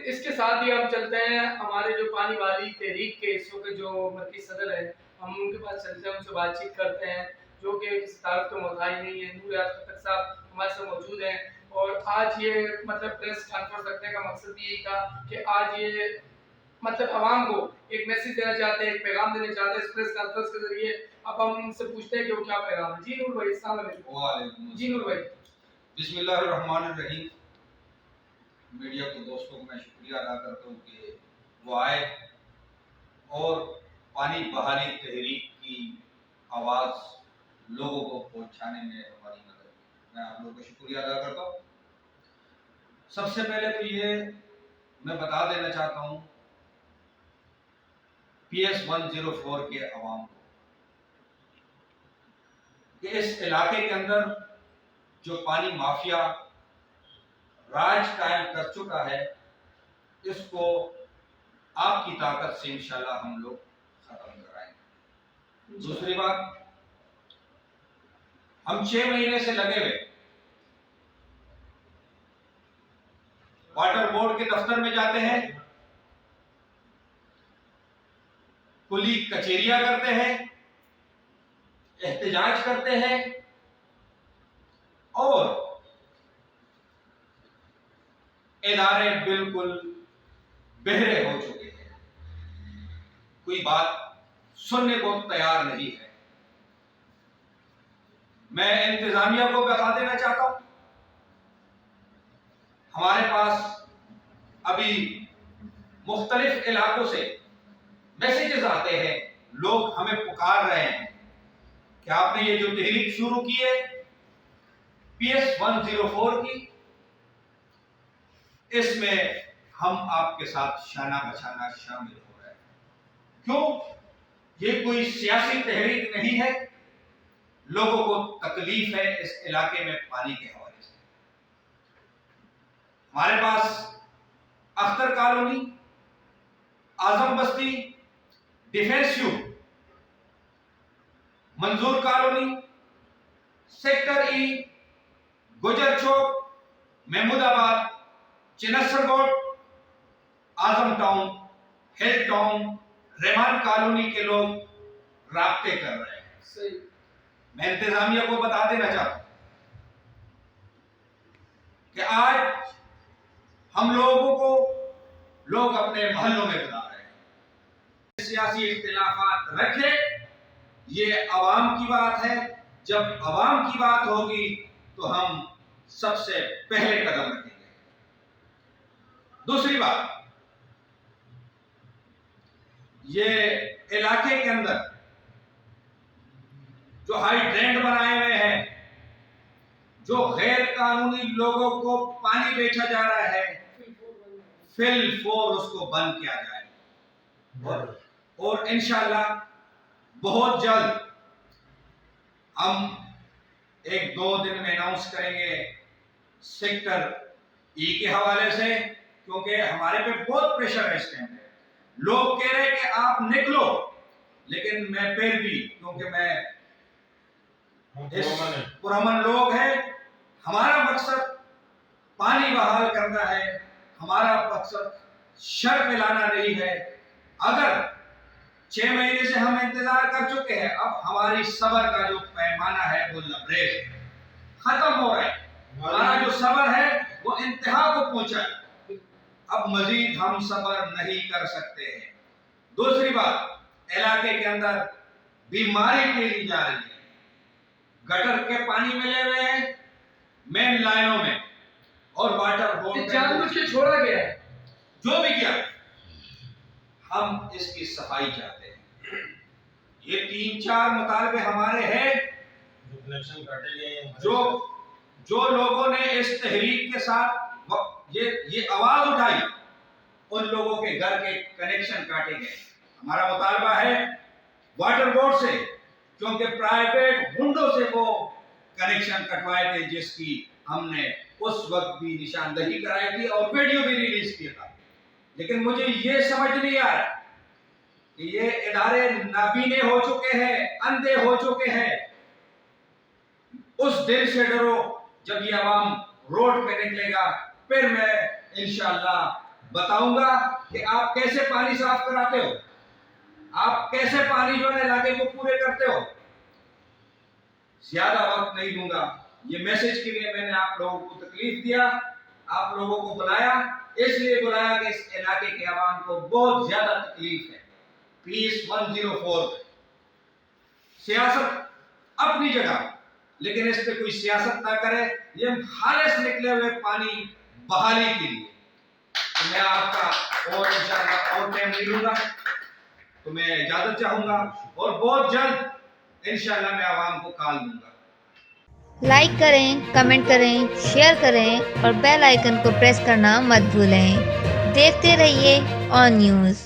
इसके साथ ही हम चलते हैं हमारे जो पानी वाली तहरीक के इस वक्त जो मरकज़ी सदर है, हम उनके पास चलते हैं, उनसे बातचीत करते हैं, जो कि किसी तारुफ के मोहताज नहीं है। नूर याद खट्टर साहब हमारे साथ मौजूद हैं और आज ये मतलब प्रेस कॉन्फ्रेंस रखने का मकसद भी यही था कि आज ये मतलब आवाम को एक मैसेज देना चाहते हैं, एक पैगाम देना चाहते हैं इस प्रेस कॉन्फ्रेंस के ज़रिए। अब हम उनसे पूछते हैं कि वो क्या पैगाम है। जी नूर भाई, अस्सलाम वालेकुम। वालेकुम जी नूर भाई। बिस्मिल्लाहिर्रहमानिर्रहीम। मीडिया को दोस्तों को मैं शुक्रिया अदा करता हूँ कि वो आए और पानी बहाली तहरीक की आवाज़ लोगों को पहुँचाने में हमारी मदद की। मैं आप लोगों का शुक्रिया अदा करता हूँ। सबसे पहले तो ये मैं बता देना चाहता हूँ PS 104 के अवाम को कि इस इलाके के अंदर जो पानी माफिया राज कायम कर चुका है, इसको आपकी ताकत से इंशाल्लाह हम लोग खत्म कराएंगे। दूसरी बात, हम 6 महीने से लगे हुए वाटर बोर्ड के दफ्तर में जाते हैं, कुली कचेरियां करते हैं, एहतजाज करते हैं और इदारे बिल्कुल बहरे हो चुके हैं, कोई बात सुनने को तैयार नहीं है। मैं इंतजामिया को बता देना चाहता हूं, हमारे पास अभी मुख्तलिफ इलाकों से मैसेजेस आते हैं, लोग हमें पुकार रहे हैं कि आपने ये जो तहरीक शुरू की है PS 104 की, इसमें हम आपके साथ शाना बशाना शामिल हो रहे हैं। क्यों? ये कोई सियासी तहरीक नहीं है, लोगों को तकलीफ है इस इलाके में पानी के हवाले से। हमारे पास Akhtar colony, Azam Basti, defence you, मंजूर कॉलोनी, सेक्टर ई, गुजर चौक, महमूदाबाद, चिनसर रोड, आजम टाउन, हिल टाउन, रहमान कॉलोनी के लोग राब्ते कर रहे हैं। सही। मैं इंतजामिया को बता देना चाहता हूं कि आज हम लोगों को लोग अपने मोहल्लों में बुला रहे हैं। सियासी इख्तिलाफात रखे, ये अवाम की बात है। जब अवाम की बात होगी तो हम सबसे पहले कदम रखेंगे। दूसरी बात, ये इलाके के अंदर जो हाइड्रेंट बनाए हुए हैं, जो गैर कानूनी लोगों को पानी बेचा जा रहा है, फिल फोर उसको बंद किया जाए और इंशाल्लाह बहुत जल्द हम 1-2 दिन में अनाउंस करेंगे सेक्टर ई के हवाले से, क्योंकि हमारे पे बहुत प्रेशर है इस टाइम पे। लोग कह रहे हैं कि आप निकलो, लेकिन मैं फिर भी, क्योंकि मैं पुरअमन लोग हैं, हमारा मकसद पानी बहाल करना है, हमारा मकसद शर फैलाना नहीं है। अगर 6 महीने से हम इंतजार कर चुके हैं, अब हमारी सब्र का जो पैमाना है वो लबरेज खत्म हो रहा है। हमारा जो सब्र है वो इंतहा को पहुंचा है, अब मजीद हम सब्र नहीं कर सकते हैं। दूसरी बात, इलाके के अंदर बीमारी फैली जा रही है, गटर के पानी मिले हुए हैं मेन लाइनों में और वाटर बोर्ड जानबूझ के छोड़ा गया है। जो भी किया, हम इसकी सफाई चाहते हैं। ये 3-4 मुतालबे हमारे हैं जो कनेक्शन काटे गए, जो लोगों ने इस तहरीक के साथ ये आवाज उठाई, उन लोगों के घर के कनेक्शन काटे गए। हमारा मुतालबा है वाटर बोर्ड से, क्योंकि प्राइवेट गुंडों से वो कनेक्शन कटवाए थे, जिसकी हमने उस वक्त भी निशानदही कराई थी और वीडियो भी रिलीज किया था। लेकिन मुझे ये समझ नहीं आ रहा कि ये इदारे नाबीने हो चुके हैं, अंधे हो चुके हैं। उस दिन से डरो जब ये आवाम रोड पे निकलेगा, फिर मैं इंशाअल्लाह बताऊंगा कि आप कैसे पानी साफ कराते हो, आप कैसे पानी जो है इलाके को पूरे करते हो। ज्यादा वक्त नहीं दूंगा। ये मैसेज के लिए मैंने आप लोगों को तकलीफ दिया, आप लोगों को बुलाया, इसलिए बुलाया कि इस इलाके के आवाम को बहुत ज्यादा तकलीफ है। पीस 104 सियासत अपनी जगह, लेकिन इस पे कोई सियासत ना करे। ये हाले से निकले हुए पानी बहाली के लिए तो मैं आपका और इंशाल्लाह और टाइम नहीं लूंगा, तो मैं इजाजत चाहूंगा और बहुत जल्द इंशाल्लाह मैं आवाम को कॉल दूंगा। लाइक करें, कमेंट करें, शेयर करें और बेल आइकन को प्रेस करना मत भूलें। देखते रहिए ऑन न्यूज़।